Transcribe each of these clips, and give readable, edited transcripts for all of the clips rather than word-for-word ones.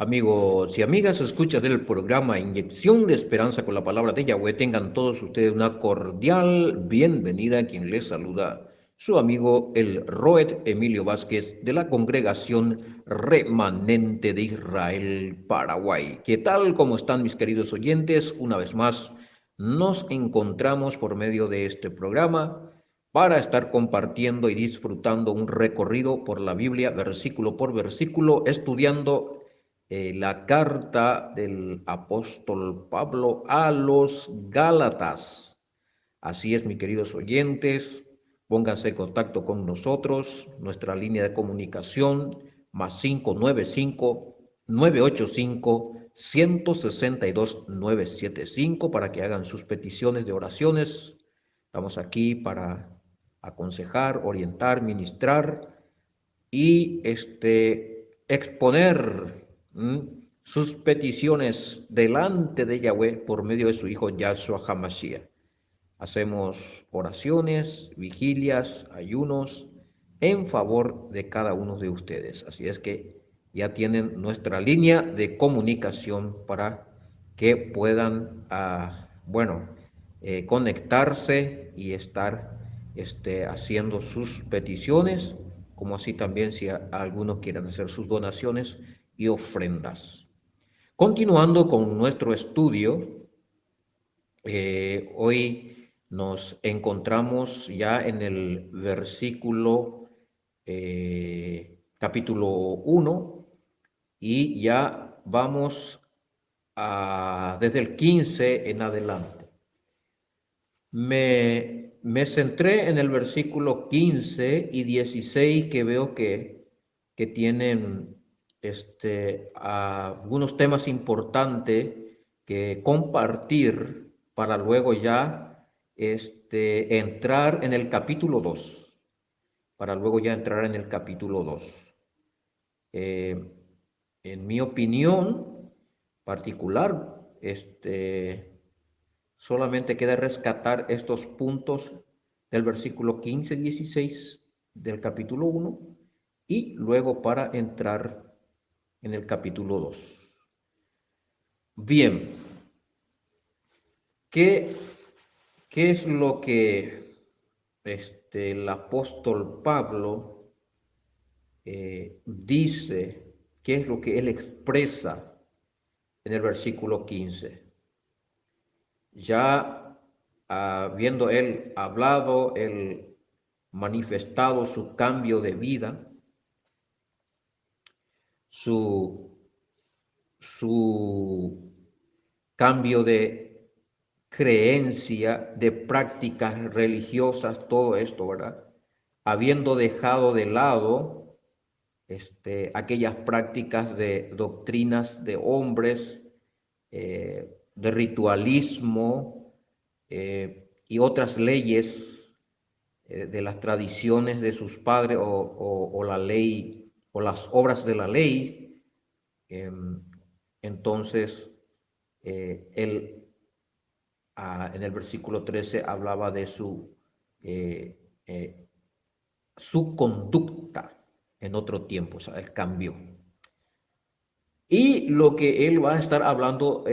Amigos y amigas, escuchas del programa Inyección de Esperanza con la palabra de Yahweh, tengan todos ustedes una cordial bienvenida. Quien les saluda, su amigo el Roet Emilio Vázquez de la Congregación Remanente de Israel, Paraguay. ¿Qué tal? ¿Cómo están mis queridos oyentes? Una vez más nos encontramos por medio de este programa para estar compartiendo y disfrutando un recorrido por la Biblia, versículo por versículo, estudiando la carta del apóstol Pablo a los Gálatas. Así es, mis queridos oyentes, pónganse en contacto con nosotros, nuestra línea de comunicación, más 595-985-162-975, para que hagan sus peticiones de oraciones. Estamos aquí para aconsejar, orientar, ministrar y exponer sus peticiones delante de Yahweh por medio de su Hijo Yahshua HaMashiach. Hacemos oraciones, vigilias, ayunos en favor de cada uno de ustedes. Así es que ya tienen nuestra línea de comunicación para que puedan, conectarse y estar haciendo sus peticiones, como así también si algunos quieren hacer sus donaciones y ofrendas. Continuando con nuestro estudio, hoy nos encontramos ya en el versículo capítulo 1 y ya vamos desde el 15 en adelante. Me centré en el versículo 15 y 16, que veo que tienen algunos temas importantes que compartir para luego ya entrar en el capítulo 2, para luego ya entrar en el capítulo 2. En mi opinión particular, solamente queda rescatar estos puntos del versículo 15 y 16 del capítulo 1 y luego para entrar en el capítulo 2. Bien, ¿qué es lo que el apóstol Pablo dice? ¿Qué es lo que él expresa en el versículo 15? Ya habiendo él hablado, él manifestado su cambio de vida, su cambio de creencia, de prácticas religiosas, todo esto, ¿verdad? Habiendo dejado de lado aquellas prácticas de doctrinas de hombres, de ritualismo y otras leyes de las tradiciones de sus padres o la ley o las obras de la ley. Entonces, él en el versículo 13 hablaba de eh, eh, su conducta en otro tiempo, o sea, el cambio. Y lo que él va a estar hablando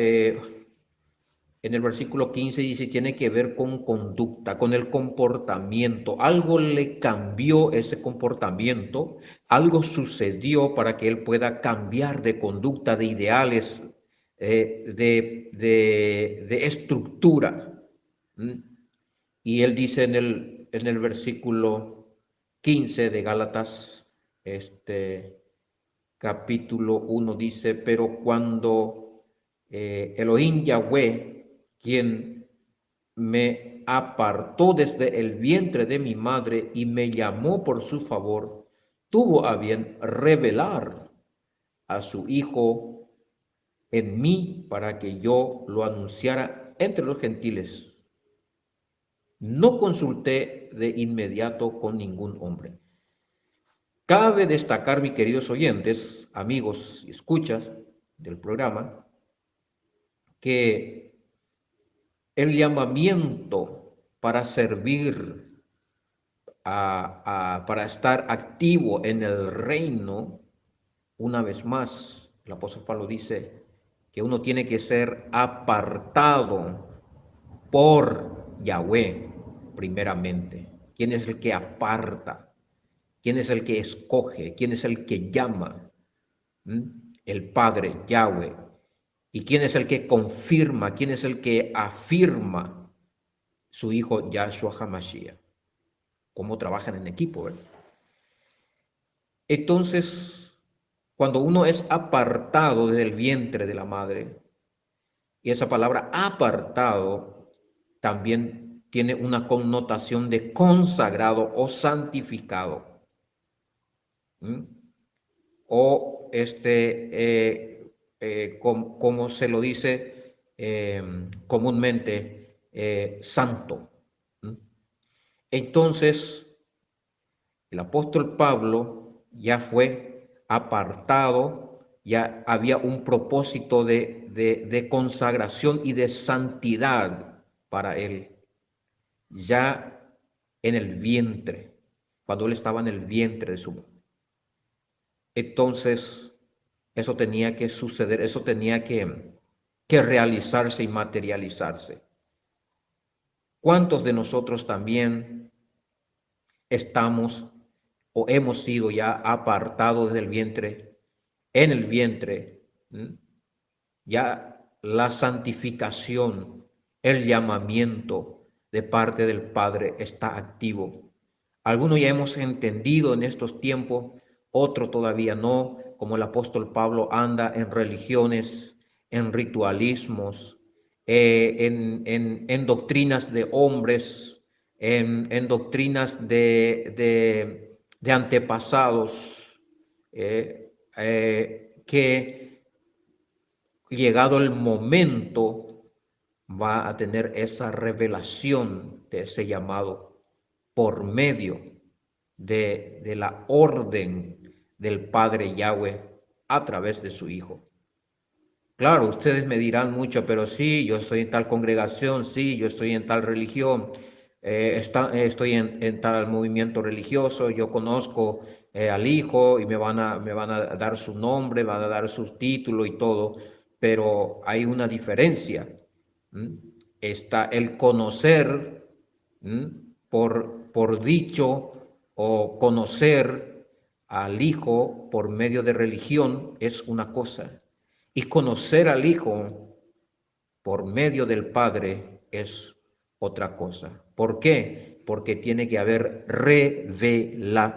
en el versículo 15 dice, tiene que ver con conducta, con el comportamiento. Algo le cambió ese comportamiento, algo sucedió para que él pueda cambiar de conducta, de ideales, de estructura. ¿Mm? Y él dice en el versículo 15 de Gálatas, capítulo 1, dice, pero cuando Elohim Yahweh, quien me apartó desde el vientre de mi madre y me llamó por su favor, tuvo a bien revelar a su Hijo en mí para que yo lo anunciara entre los gentiles. No consulté de inmediato con ningún hombre. Cabe destacar, mis queridos oyentes, amigos y escuchas del programa, que el llamamiento para servir, para estar activo en el reino, una vez más, El apóstol Pablo dice que uno tiene que ser apartado por Yahweh primeramente. ¿Quién es el que aparta? ¿Quién es el que escoge? ¿Quién es el que llama? ¿Mm? El Padre, Yahweh. ¿Y quién es el que confirma? ¿Quién es el que afirma? Su Hijo Yahshua HaMashiach. Cómo trabajan en equipo, ¿verdad? Entonces, cuando uno es apartado desde el vientre de la madre, y esa palabra apartado también tiene una connotación de consagrado o santificado. ¿Mm? O como se lo dice comúnmente, santo. ¿Mm? Entonces, el apóstol Pablo ya fue apartado, ya había un propósito de consagración y de santidad para él, ya en el vientre, cuando él estaba en el vientre de su madre. Entonces, eso tenía que suceder, eso tenía que realizarse y materializarse. ¿Cuántos de nosotros también estamos o hemos sido ya apartados del vientre, en el vientre? Ya la santificación, el llamamiento de parte del Padre está activo. Algunos ya hemos entendido en estos tiempos, otro todavía no, como el apóstol Pablo anda en religiones, en ritualismos, en doctrinas de hombres, en doctrinas de antepasados, que llegado el momento va a tener esa revelación de ese llamado por medio de la orden del Padre Yahweh a través de su Hijo. Claro, ustedes me dirán mucho, pero sí, yo estoy en tal congregación, sí, yo estoy en tal religión, estoy en tal movimiento religioso, yo conozco al Hijo y me van a dar su nombre, van a dar sus títulos y todo, pero hay una diferencia. ¿Mm? Está el conocer, ¿mm?, por dicho o conocer al Hijo por medio de religión es una cosa. Y conocer al Hijo por medio del Padre es otra cosa. ¿Por qué? Porque tiene que haber revelación.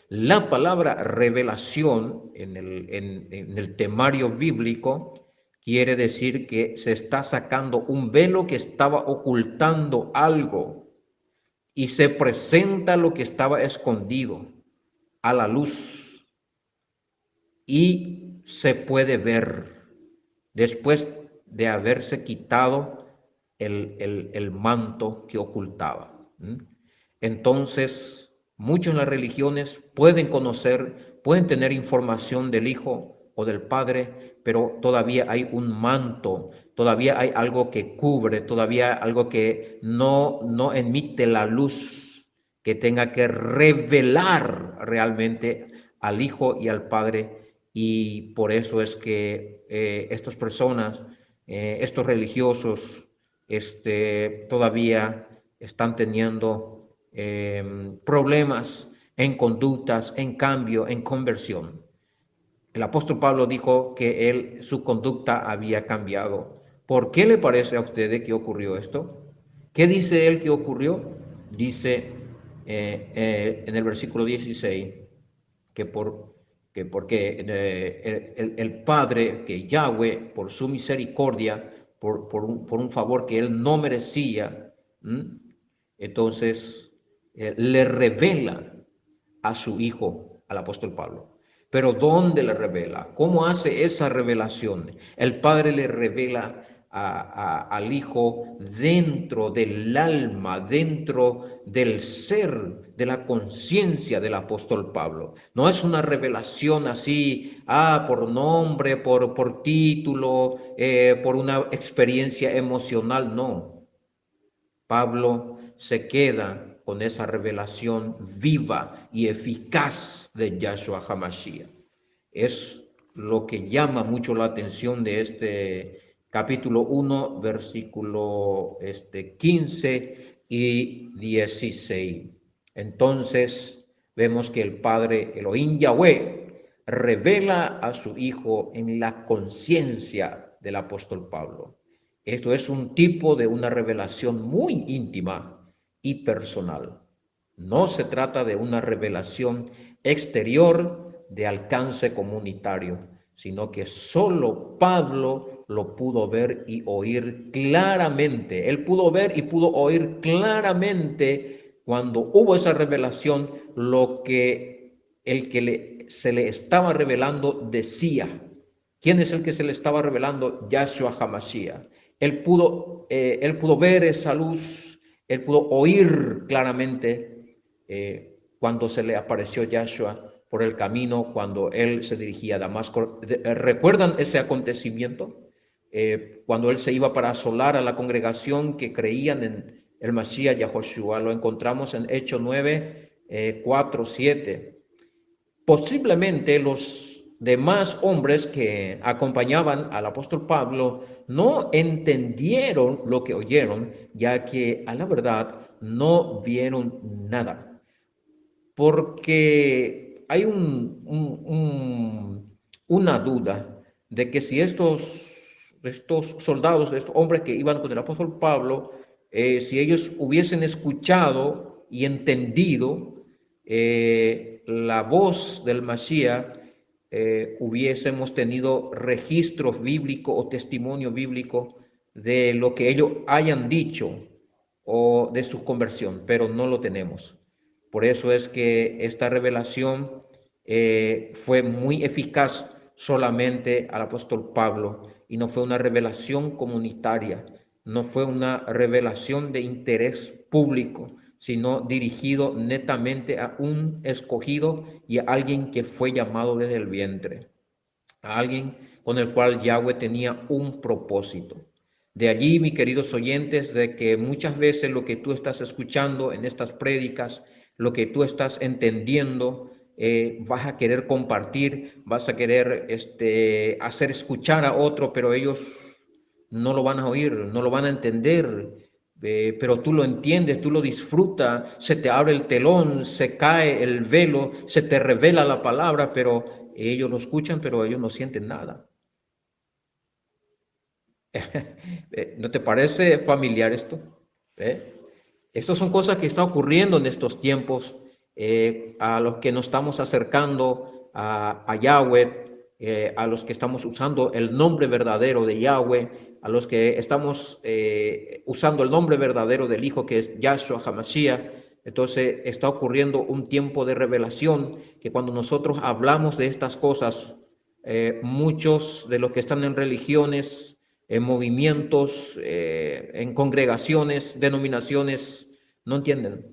La palabra revelación en el temario bíblico quiere decir que se está sacando un velo que estaba ocultando algo y se presenta lo que estaba escondido a la luz y se puede ver después de haberse quitado el manto que ocultaba. Entonces, muchos en las religiones pueden conocer, pueden tener información del Hijo o del Padre, pero todavía hay un manto, todavía hay algo que cubre, todavía algo que no emite la luz que tenga que revelar realmente al Hijo y al Padre. Y por eso es que estas personas, estos religiosos, todavía están teniendo problemas en conductas, en cambio, en conversión. El apóstol Pablo dijo que su conducta había cambiado. ¿Por qué le parece a ustedes que ocurrió esto? ¿Qué dice él que ocurrió? Dice en el versículo 16 que, porque el Padre, que Yahweh, por su misericordia, por un favor que él no merecía, entonces le revela a su Hijo, al apóstol Pablo. Pero ¿dónde le revela? ¿Cómo hace esa revelación? El Padre le revela al Hijo dentro del alma, dentro del ser, de la conciencia del apóstol Pablo. No es una revelación así, por nombre, por título, por una experiencia emocional, no. Pablo se queda con esa revelación viva y eficaz de Yahshua HaMashiach. Es lo que llama mucho la atención de este capítulo 1, versículo 15 y 16. Entonces vemos que el Padre Elohim Yahweh revela a su Hijo en la conciencia del apóstol Pablo. Esto es un tipo de una revelación muy íntima y personal. No se trata de una revelación exterior de alcance comunitario, sino que solo Pablo lo pudo ver y oír claramente. Él pudo ver y pudo oír claramente cuando hubo esa revelación lo que el que se le estaba revelando decía. ¿Quién es el que se le estaba revelando? Yahshua HaMashiach. Él pudo ver esa luz, él pudo oír claramente cuando se le apareció Yahshua por el camino, cuando él se dirigía a Damasco. ¿Recuerdan ese acontecimiento? Cuando él se iba para asolar a la congregación que creían en el Mashiach Yahoshua. Lo encontramos en Hechos 9, 4, 7. Posiblemente los demás hombres que acompañaban al apóstol Pablo no entendieron lo que oyeron, ya que a la verdad no vieron nada, porque hay una duda de que si estos soldados, estos hombres que iban con el apóstol Pablo, si ellos hubiesen escuchado y entendido la voz del Mashiach, hubiésemos tenido registros bíblicos o testimonio bíblico de lo que ellos hayan dicho o de su conversión, pero no lo tenemos. Por eso es que esta revelación fue muy eficaz solamente al apóstol Pablo y no fue una revelación comunitaria, no fue una revelación de interés público, sino dirigido netamente a un escogido y a alguien que fue llamado desde el vientre, a alguien con el cual Yahweh tenía un propósito. De allí, mis queridos oyentes, de que muchas veces lo que tú estás escuchando en estas prédicas, lo que tú estás entendiendo, vas a querer compartir, vas a querer hacer escuchar a otro, pero ellos no lo van a oír, no lo van a entender, pero tú lo entiendes, tú lo disfrutas, se te abre el telón, se cae el velo, se te revela la palabra, pero ellos lo escuchan, pero ellos no sienten nada. ¿No te parece familiar esto? ¿Eh? Estas son cosas que están ocurriendo en estos tiempos, a los que nos estamos acercando a Yahweh, a los que estamos usando el nombre verdadero de Yahweh, a los que estamos usando el nombre verdadero del Hijo, que es Yahshua HaMashiach. Entonces está ocurriendo un tiempo de revelación que cuando nosotros hablamos de estas cosas, muchos de los que están en religiones, en movimientos, en congregaciones, denominaciones, no entienden.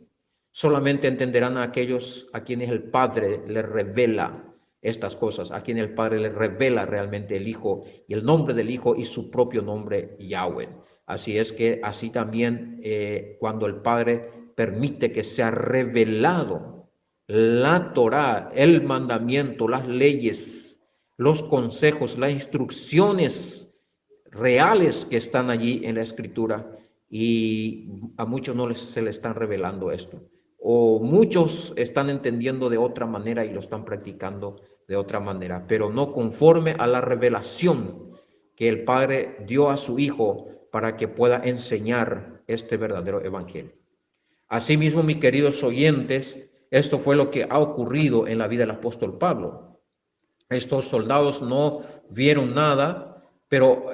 Solamente entenderán a aquellos a quienes el Padre les revela estas cosas, a quienes el Padre les revela realmente el Hijo y el nombre del Hijo y su propio nombre, Yahweh. Así es que así también cuando el Padre permite que sea revelado la Torá, el mandamiento, las leyes, los consejos, las instrucciones reales que están allí en la escritura, y a muchos no se les están revelando esto, o muchos están entendiendo de otra manera y lo están practicando de otra manera, pero no conforme a la revelación que el Padre dio a su Hijo para que pueda enseñar este verdadero evangelio. Asimismo, mis queridos oyentes, esto fue lo que ha ocurrido en la vida del apóstol Pablo. Estos soldados no vieron nada, pero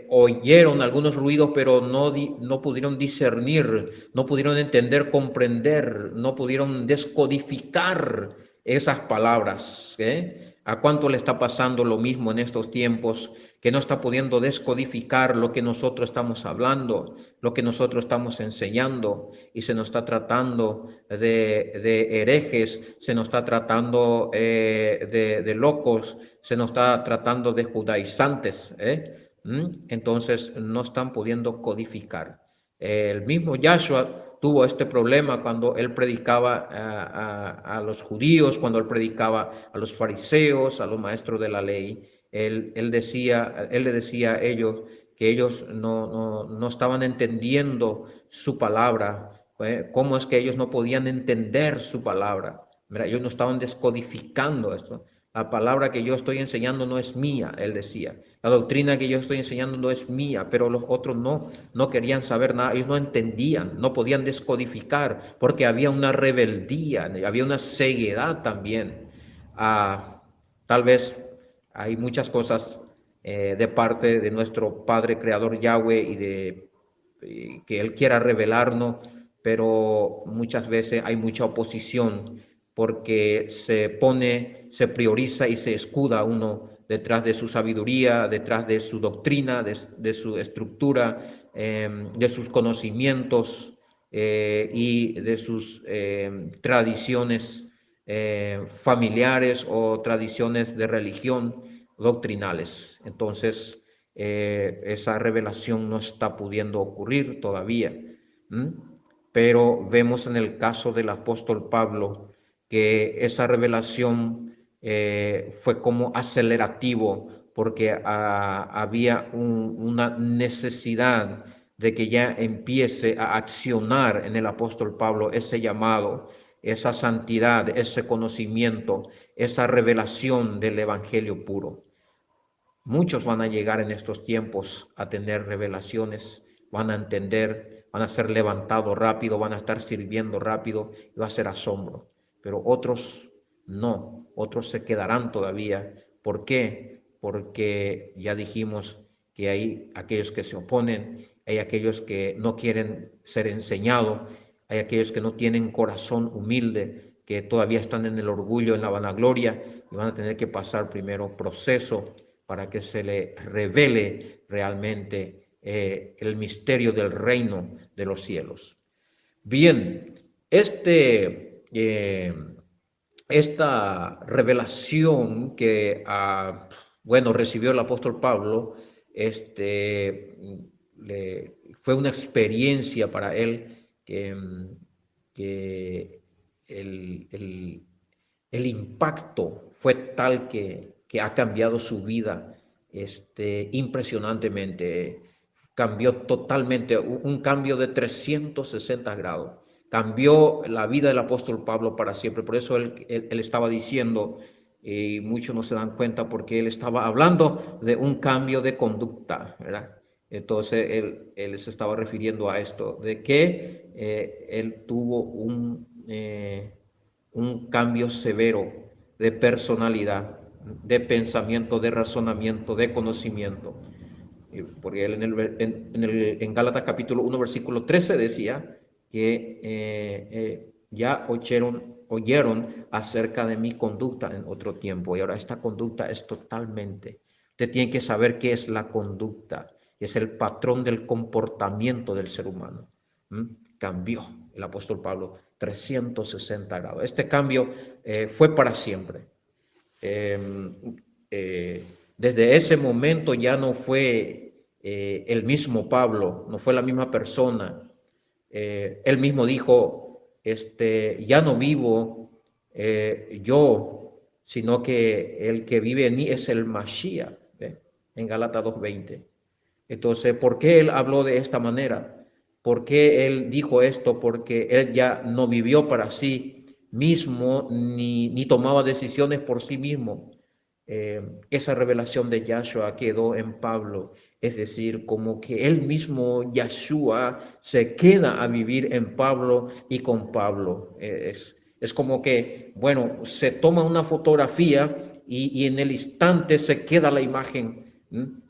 oyeron algunos ruidos, pero no pudieron discernir, no pudieron entender, comprender, no pudieron descodificar esas palabras. ¿A cuánto le está pasando lo mismo en estos tiempos, que no está pudiendo descodificar lo que nosotros estamos hablando, lo que nosotros estamos enseñando, y se nos está tratando de herejes, se nos está tratando de locos, se nos está tratando de judaizantes? Entonces no están pudiendo codificar. El mismo Yahshua tuvo este problema cuando él predicaba a los judíos, cuando él predicaba a los fariseos, a los maestros de la ley. él le decía a ellos que ellos no estaban entendiendo su palabra. ¿Cómo es que ellos no podían entender su palabra? Mira, ellos no estaban descodificando esto. La palabra que yo estoy enseñando no es mía, él decía. La doctrina que yo estoy enseñando no es mía, pero los otros no querían saber nada, ellos no entendían, no podían descodificar, porque había una rebeldía, había una ceguedad también. Tal vez hay muchas cosas de parte de nuestro Padre Creador Yahweh y que Él quiera revelarnos, pero muchas veces hay mucha oposición porque se prioriza y se escuda uno detrás de su sabiduría, detrás de su doctrina, de su estructura, de sus conocimientos y de sus tradiciones familiares o tradiciones de religión doctrinales. Entonces, esa revelación no está pudiendo ocurrir todavía. ¿m? Pero vemos en el caso del apóstol Pablo que esa revelación fue como acelerativo porque había una necesidad de que ya empiece a accionar en el apóstol Pablo ese llamado, esa santidad, ese conocimiento, esa revelación del evangelio puro. Muchos van a llegar en estos tiempos a tener revelaciones, van a entender, van a ser levantados rápido, van a estar sirviendo rápido y va a ser asombro. Pero otros no, otros se quedarán todavía. ¿Por qué? Porque ya dijimos que hay aquellos que se oponen, hay aquellos que no quieren ser enseñados, hay aquellos que no tienen corazón humilde, que todavía están en el orgullo, en la vanagloria y van a tener que pasar primero proceso para que se le revele realmente el misterio del reino de los cielos. Bien, esta revelación que bueno, recibió el apóstol Pablo, fue una experiencia para él que el, el impacto fue tal que ha cambiado su vida impresionantemente. Cambió totalmente, un cambio de 360 grados. Cambió la vida del apóstol Pablo para siempre. Por eso él estaba diciendo, y muchos no se dan cuenta porque él estaba hablando de un cambio de conducta, ¿verdad? Entonces él se estaba refiriendo a esto, de que él tuvo un cambio severo de personalidad, de pensamiento, de razonamiento, de conocimiento. Porque él en Gálatas capítulo 1, versículo 13 decía que ya oyeron acerca de mi conducta en otro tiempo. Y ahora esta conducta es totalmente. Usted tiene que saber qué es la conducta. Es el patrón del comportamiento del ser humano. Cambió el apóstol Pablo 360 grados. Este cambio fue para siempre. Eh, eh, Desde ese momento ya no fue el mismo Pablo, no fue la misma persona. Él mismo dijo, ya no vivo yo, sino que el que vive en mí es el Mashiach, ¿ve? En Gálatas 2:20. Entonces, ¿por qué él habló de esta manera? ¿Por qué él dijo esto? Porque él ya no vivió para sí mismo ni tomaba decisiones por sí mismo. Esa revelación de Yahshua quedó en Pablo, es decir, como que él mismo, Yahshua, se queda a vivir en Pablo y con Pablo. Es como que, bueno, se toma una fotografía y en el instante se queda la imagen,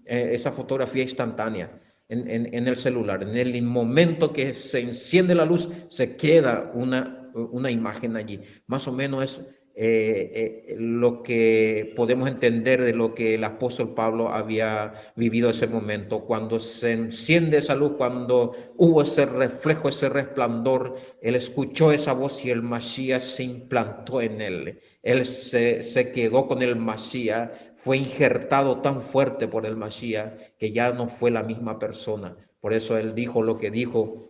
esa fotografía instantánea en el celular. En el momento que se enciende la luz, se queda una imagen allí. Más o menos es lo que podemos entender de lo que el apóstol Pablo había vivido ese momento, cuando se enciende esa luz, cuando hubo ese reflejo, ese resplandor, él escuchó esa voz y el Mashiach se implantó en él. Él se quedó con el Mashiach, fue injertado tan fuerte por el Mashiach que ya no fue la misma persona. Por eso él dijo lo que dijo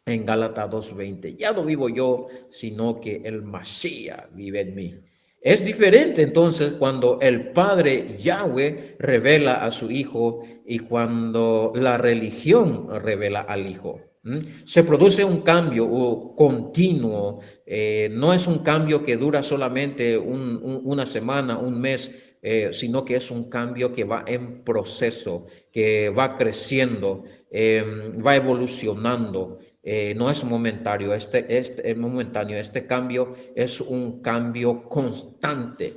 en Gálatas 2:20. Ya no vivo yo, sino que el Mashiach vive en mí. Es diferente entonces cuando el Padre Yahweh revela a su Hijo y cuando la religión revela al Hijo. Se produce un cambio continuo, no es un cambio que dura solamente una semana, un mes, sino que es un cambio que va en proceso, que va creciendo, va evolucionando. No es momentáneo, este cambio es un cambio constante.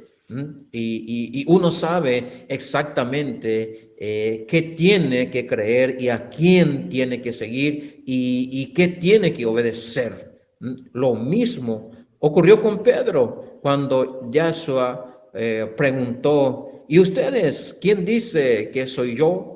Y uno sabe exactamente qué tiene que creer y a quién tiene que seguir y qué tiene que obedecer. Lo mismo ocurrió con Pedro cuando Yahshua preguntó, ¿y ustedes quién dice que soy yo?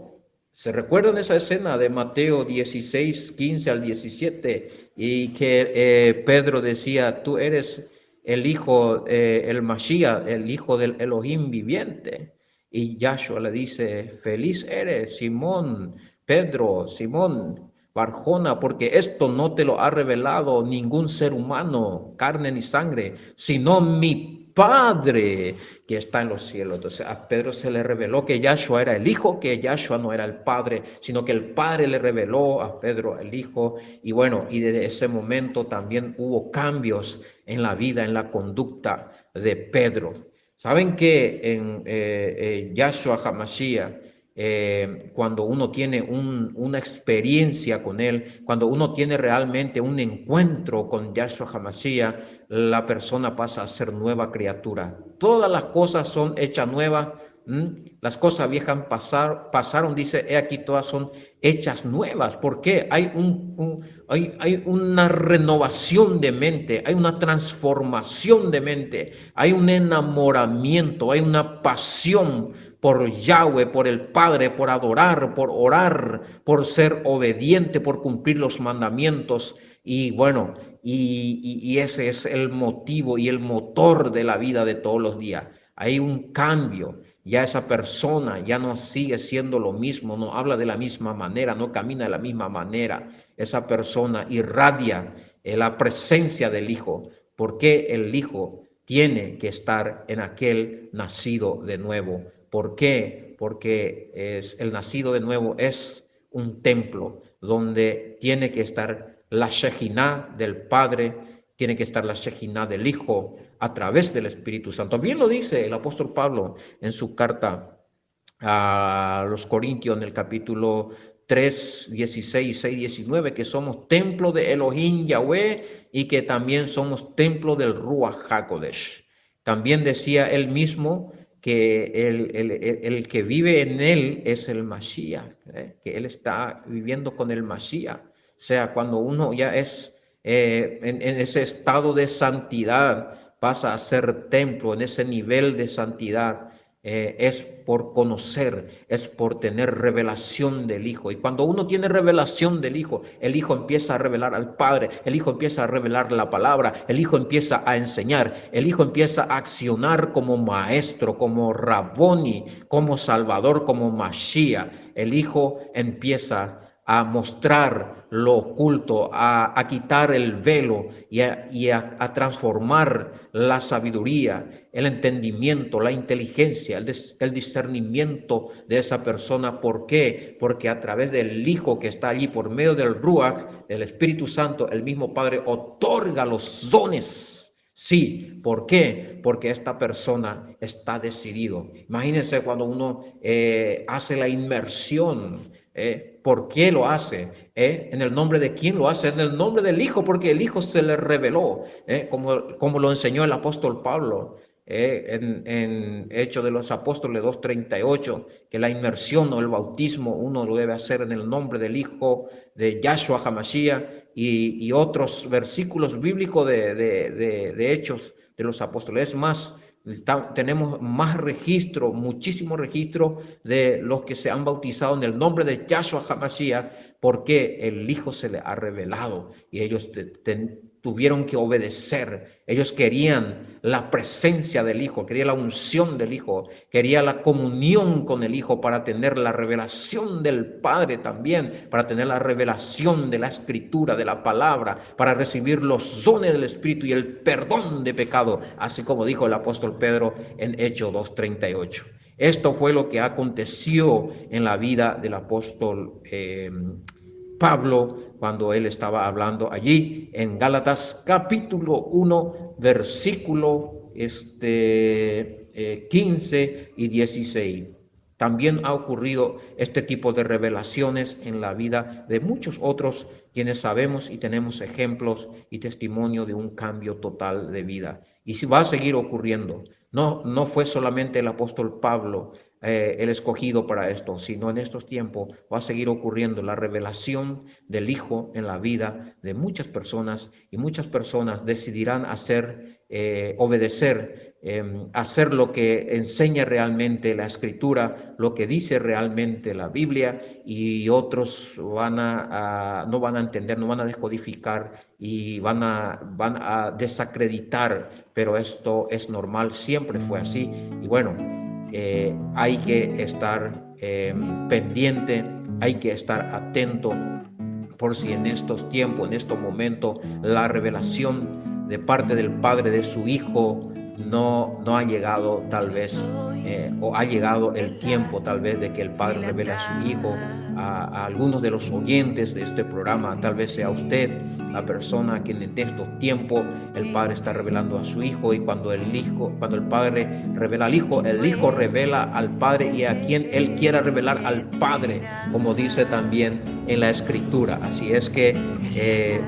¿Se recuerdan esa escena de Mateo 16, 15 al 17? Y que Pedro decía, tú eres el hijo, el Mashiach, el hijo del Elohim viviente. Y Yahshua le dice, feliz eres, Simón, Pedro, Simón, Barjona, porque esto no te lo ha revelado ningún ser humano, carne ni sangre, sino mi Padre que está en los cielos. Entonces a Pedro se le reveló que Yahshua era el Hijo, que Yahshua no era el Padre, sino que el Padre le reveló a Pedro el Hijo. Y bueno, y desde ese momento también hubo cambios en la vida, en la conducta de Pedro. Saben que en Yahshua HaMashiach, cuando uno tiene una experiencia con Él, cuando uno tiene realmente un encuentro con Yahshua HaMashiach, la persona pasa a ser nueva criatura. Todas las cosas son hechas nuevas. Las cosas viejas pasaron, dice, he aquí todas son hechas nuevas. ¿Por qué? Hay una renovación de mente, hay una transformación de mente, hay un enamoramiento, hay una pasión por Yahweh, por el Padre, por adorar, por orar, por ser obediente, por cumplir los mandamientos. Y bueno, y ese es el motivo y el motor de la vida de todos los días. Hay un cambio, ya esa persona ya no sigue siendo lo mismo, no habla de la misma manera, no camina de la misma manera. Esa persona irradia la presencia del Hijo, porque el Hijo tiene que estar en aquel nacido de nuevo. ¿Por qué? Porque el nacido de nuevo es un templo donde tiene que estar la Shejinah del Padre, tiene que estar la Shejinah del Hijo a través del Espíritu Santo. Bien lo dice el apóstol Pablo en su carta a los Corintios en el capítulo 3, 16, 6, 19, que somos templo de Elohim Yahweh y que también somos templo del Ruach HaKodesh. También decía él mismo que el que vive en él es el Mashiach, que él está viviendo con el Mashiach. O sea, cuando uno ya es en ese estado de santidad, pasa a ser templo, en ese nivel de santidad, es por conocer, es por tener revelación del Hijo. Y cuando uno tiene revelación del Hijo, el Hijo empieza a revelar al Padre, el Hijo empieza a revelar la palabra, el Hijo empieza a enseñar, el Hijo empieza a accionar como maestro, como Raboni, como Salvador, como Mashiach. El Hijo empieza a mostrar lo oculto, a quitar el velo y a transformar la sabiduría, el entendimiento, la inteligencia, el discernimiento de esa persona. ¿Por qué? Porque a través del Hijo que está allí, por medio del Ruach, del Espíritu Santo, el mismo Padre otorga los dones. Sí, ¿por qué? Porque esta persona está decidido. Imagínense cuando uno hace la inmersión. ¿Por qué lo hace? ¿En el nombre de quién lo hace? En el nombre del Hijo, porque el Hijo se le reveló, como lo enseñó el apóstol Pablo. En Hechos de los Apóstoles 2:38, que la inmersión o el bautismo uno lo debe hacer en el nombre del Hijo de Yahshua HaMashiach y otros versículos bíblicos de Hechos de los Apóstoles. Es más, tenemos más registro, muchísimo registro de los que se han bautizado en el nombre de Yahshua HaMashiach porque el Hijo se le ha revelado y ellos tuvieron que obedecer. Ellos querían la presencia del Hijo, querían la unción del Hijo, querían la comunión con el Hijo para tener la revelación del Padre también, para tener la revelación de la Escritura, de la palabra, para recibir los dones del Espíritu y el perdón de pecado, así como dijo el apóstol Pedro en Hechos 2:38. Esto fue lo que aconteció en la vida del apóstol Pablo cuando él estaba hablando allí en Gálatas capítulo 1, versículo 15 y 16. También ha ocurrido este tipo de revelaciones en la vida de muchos otros quienes sabemos y tenemos ejemplos y testimonio de un cambio total de vida. Y si va a seguir ocurriendo. No fue solamente el apóstol Pablo el escogido para esto, sino en estos tiempos va a seguir ocurriendo la revelación del Hijo en la vida de muchas personas y muchas personas decidirán obedecer, hacer lo que enseña realmente la Escritura, lo que dice realmente la Biblia, y otros no van a entender, no van a descodificar y van a desacreditar, pero esto es normal, siempre fue así. Y bueno, hay que estar pendiente, hay que estar atento por si en estos tiempos, en estos momentos, la revelación de parte del Padre de su Hijo no ha llegado tal vez, o ha llegado el tiempo tal vez de que el Padre revele a su Hijo a algunos de los oyentes de este programa. Tal vez sea usted la persona a quien en estos tiempos el Padre está revelando a su Hijo, y cuando el Padre revela al Hijo, el Hijo revela al Padre y a quien Él quiera revelar al Padre, como dice también en la Escritura. Así es que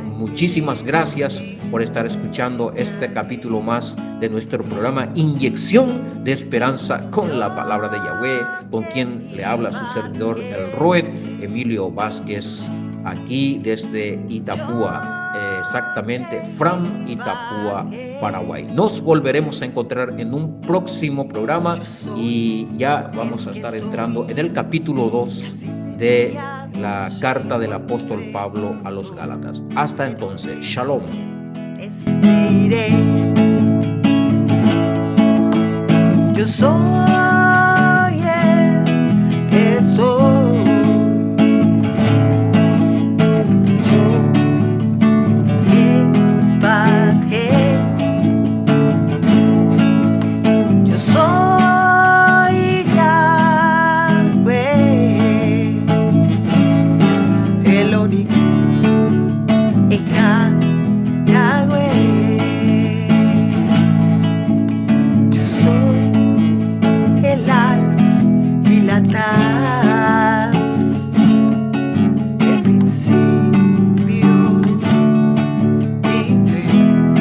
muchísimas gracias por estar escuchando este capítulo más de nuestro programa Inyección de Esperanza con la Palabra de Yahweh, con quien le habla su servidor, el Roed Emilio Vázquez, aquí desde Itapúa, exactamente Fram Itapúa, Paraguay. Nos volveremos a encontrar en un próximo programa y ya vamos a estar entrando en el capítulo 2 de la carta del apóstol Pablo a los Gálatas. Hasta entonces, Shalom. Yo soy el que soy. Yo soy Yahweh, el único es Yahweh. Yo soy el alfa y la taf, el principio y fin,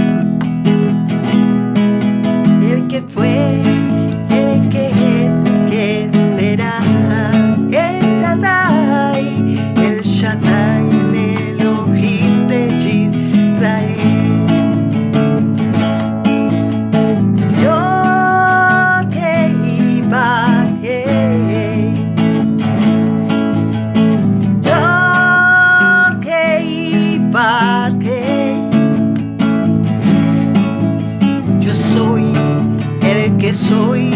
el que fue, el que es, que será, el Shaddai, el Elohim de Israel. Yo que iba, yo que iba, yo soy el que soy.